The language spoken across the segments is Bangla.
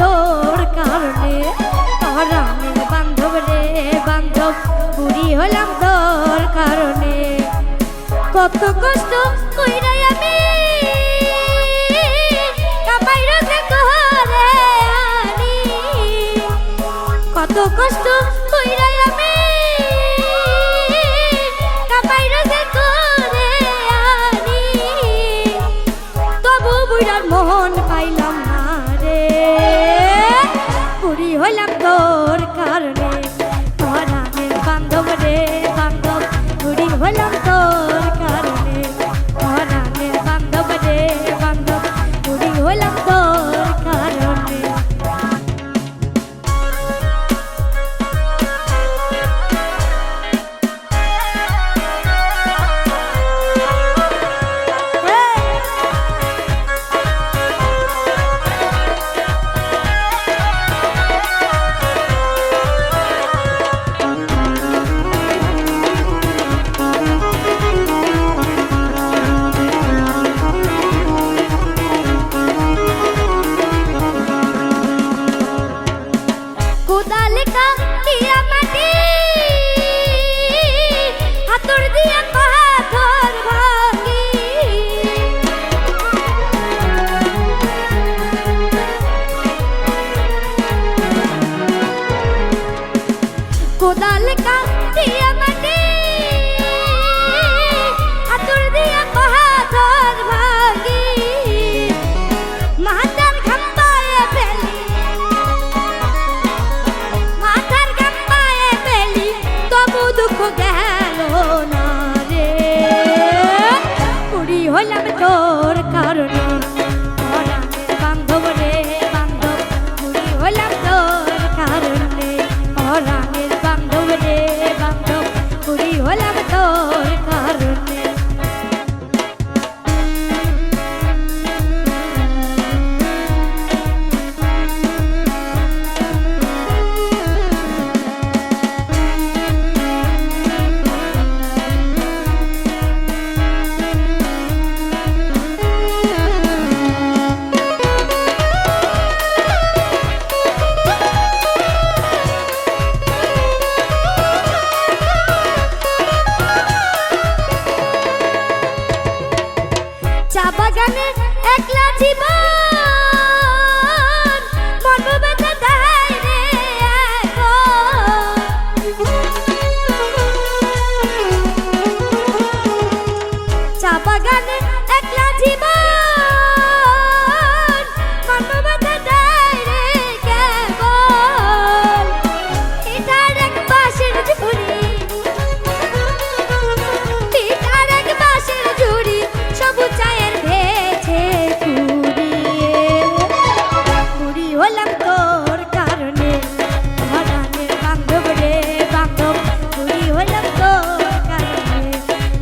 তোর কারণে পরাণের বান্ধব রে বান্ধব বুড়ি হলাম তোর কারণে কত কষ্ট কইরাই আমি কামাই রোজে ঘরে আনি কত কষ্ট কইরাই আমি কামাই রোজে ঘরে আনি তবু বুড়ার মন পাইলাম না রে বুড়ি হইলাম তোর কারণে পরাণের বান্ধব রে বান্ধব বুড়ি হইলাম তোর কারণে পরাণের বান্ধব রে বান্ধব বুড়ি হইলাম তোর কারণে কোদাল কাটিয়া মাটি হাতুড় দিয়া পাথর ভাঙি মাথার ঘাম্পায়ে ফেলি মাথার ঘাম্পায়ে ফেলি তবু দুঃখ গেল না রে বুড়ি হলাম তোর কারণে পরাণের বান্ধব রে বান্ধব বুড়ি হলাম তোর কারণে পরাণের বান্ধব রে বান্ধব বুড়ি হলাম তোর কারণে চা বাগানে একলা জীবন মন বেঁধে দেয় রে চা বাগানে একলা জীবন মন বেঁধে দেয় রে কেবল এটার এক বাঁশের ঝুড়ি এটার এক বাঁশের ঝুড়ি সবুজ চায়ের ভেছে বুড়ি হলাম তোর কারণে পরাণের বান্ধব রে বান্ধব বুড়ি হলাম তোর কারণে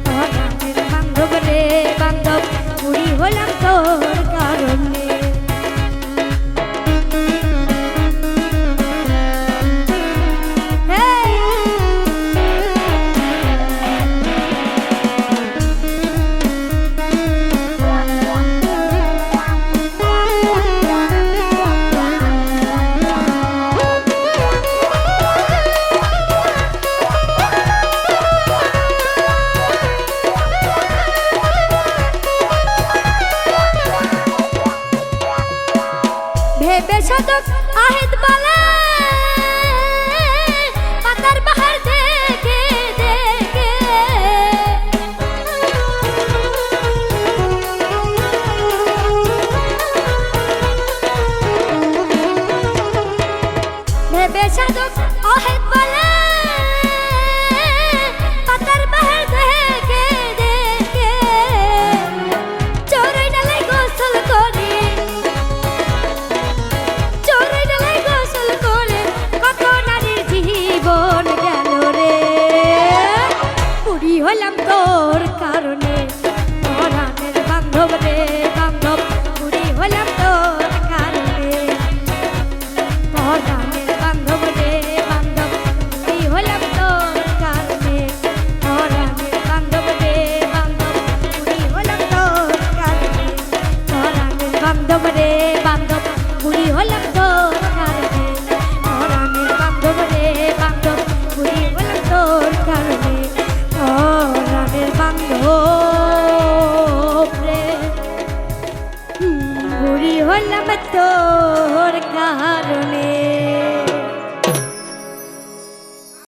পরাণের বান্ধব রে বান্ধব বুড়ি হলাম তোর কারণে ভেবে সাধক আহেদ বলে পাতার বাহার দেখে দেখে ভেবে সাধক